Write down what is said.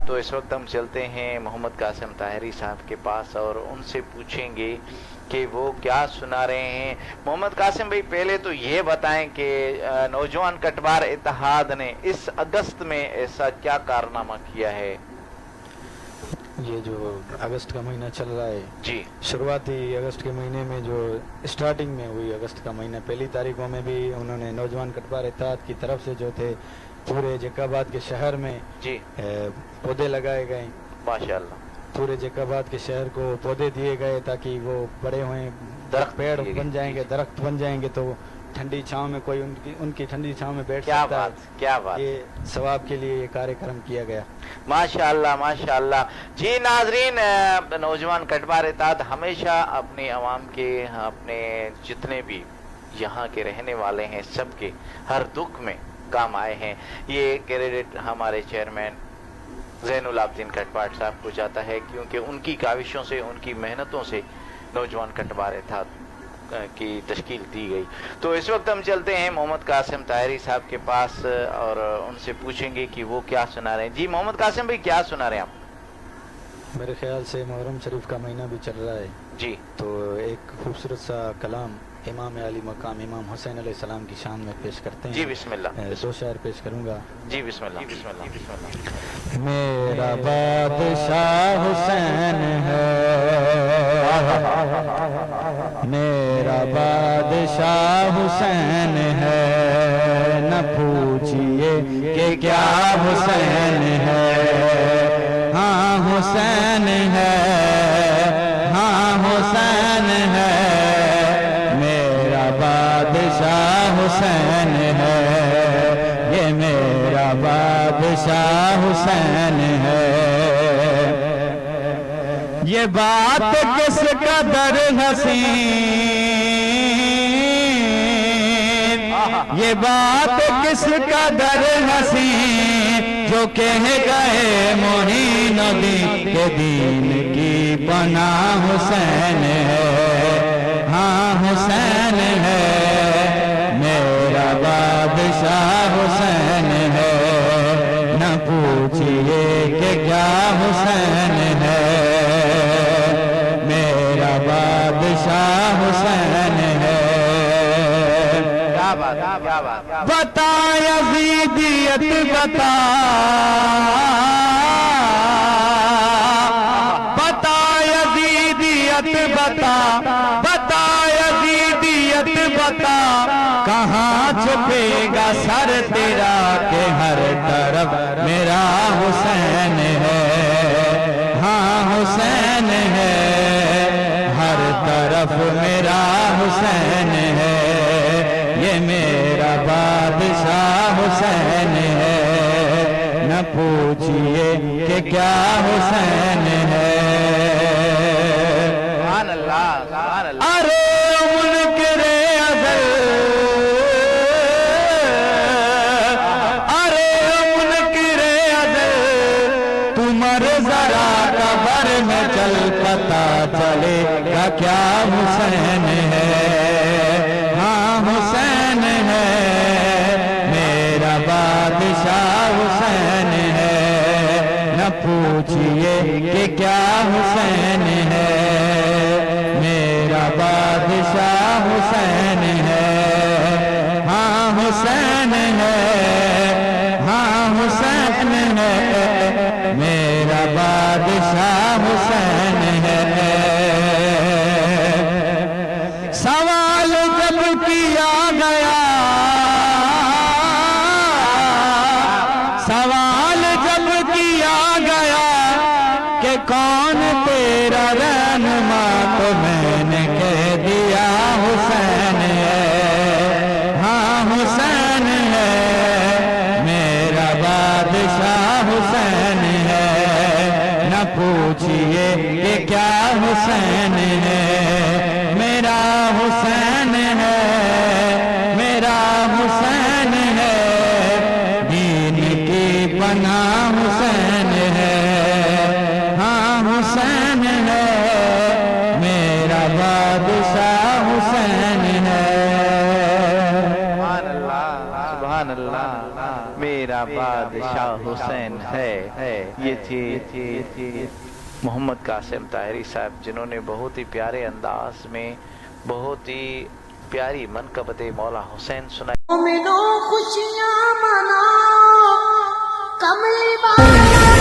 تو اس وقت ہم چلتے ہیں محمد قاسم طاہری صاحب کے پاس اور ان سے پوچھیں گے کہ وہ کیا سنا رہے ہیں۔ محمد قاسم بھائی، پہلے تو یہ بتائیں کہ نوجوان کٹوار اتحاد نے اس اگست میں ایسا کیا کارنامہ کیا ہے؟ یہ جو اگست کا مہینہ چل رہا ہے جی، شروعاتی اگست کے مہینے میں جو اسٹارٹنگ میں ہوئی اگست کا مہینہ پہلی تاریخوں میں بھی انہوں نے نوجوان کٹوار اتحاد کی طرف سے جو تھے پورے جیکاباد کے شہر میں جی، پودے لگائے گئے، ماشاءاللہ، پورے جیکاباد کے شہر کو پودے دیے گئے تاکہ وہ بڑے ہوئیں، درخت پیڑ دیے گئے، بن جائیں گے، درخت بن جائیں گے تو ٹھنڈی چھاؤں میں کوئی ان کی ٹھنڈی چھاؤں میں بیٹھ کیا سکتا بات، کیا ہے۔ بات، یہ ثواب کے لیے یہ کاریہ کرم کیا گیا۔ ماشاءاللہ ماشاءاللہ۔ جی ناظرین، نوجوان کٹوار اتحاد ہمیشہ اپنے عوام کے، اپنے جتنے بھی یہاں کے رہنے والے ہیں سب کے ہر دکھ میں کام آئے ہیں۔ یہ کریڈٹ ہمارے چیئرمین زین العابدین کٹوار صاحب کو جاتا ہے، کیونکہ ان کی کاوشوں سے، ان کی محنتوں سے نوجوان کٹوار اتحاد کی تشکیل دی گئی۔ تو اس وقت ہم چلتے ہیں محمد قاسم طاہری صاحب کے پاس اور ان سے پوچھیں گے کہ وہ کیا سنا رہے ہیں۔ جی محمد قاسم بھائی، کیا سنا رہے ہیں آپ؟ میرے خیال سے محرم شریف کا مہینہ بھی چل رہا ہے، جی، تو ایک خوبصورت سا کلام امام علی مقام امام حسین علیہ السلام کی شان میں پیش کرتے ہیں۔ جی بسم اللہ، دو شعر پیش کروں گا۔ جی بسم اللہ، بسم اللہ، بسم اللہ۔ میرا بادشاہ حسین ہے، میرا بادشاہ حسین ہے، نہ پوچھئے کہ کیا حسین ہے، ہاں حسین ہے، ہاں حسین ہے، میرا بادشاہ حسین ہے، یہ میرا بادشاہ حسین ہے۔ یہ بات کس قدر حسین، یہ بات کس قدر حسین، جو کہہ گئے معین الدین کے دین کی پناہ حسین ہے، ہاں حسین ہے، میرا بادشاہ حسین ہے، نہ پوچھئے کہ کیا حسین ہے، میرا بادشاہ حسین ہے۔ کیا بات، کیا بات، بتا یزیدیت بتا، بتا یزیدیت بتا، بتا یزیدیت بتا، کہاں چھپے گا سر تیرا کہ ہر طرف میرا حسین ہے، ہاں حسین ہے، ہر طرف میرا حسین ہے، یہ میرا بادشاہ حسین ہے، نہ پوچھئے کہ کیا حسین ہے۔ سبحان اللہ، سبحان اللہ۔ ارے منکر ازل، ارے منکر ازل، تمہر ذرا قبر میں چل پتا چلے گا کیا حسین ہے، ہاں حسین ہے، میرا بادشاہ حسین ہے، نہ پوچھئے کہ کیا حسین ہے، میرا بادشاہ حسین ہے، ہاں حسین ہے، ہاں حسین ہے، میرا بادشاہ حسین ہے۔ سوال جب کیا گیا، سوال جب کیا گیا کہ کون تیرا رہنما، تو میں نے کہہ دیا حسین ہے، ہاں حسین ہے، میرا بادشاہ حسین ہے، نہ پوچھئے کہ کیا حسین ہے، میرا حسین ہے، میرا حسین ہے، دین کی پناہ حسین ہے، ہاں حسین ہے، میرا بادشاہ حسین ہے۔ سبحان اللہ، سبحان اللہ، میرا میرا بادشاہ حسین ہے. یہ تھی محمد قاسم طاہری صاحب جنہوں نے بہت ہی پیارے انداز میں بہت ہی پیاری منقبت مولا حسین سنائی. مومنوں خوشیاں مناؤ، کملی والے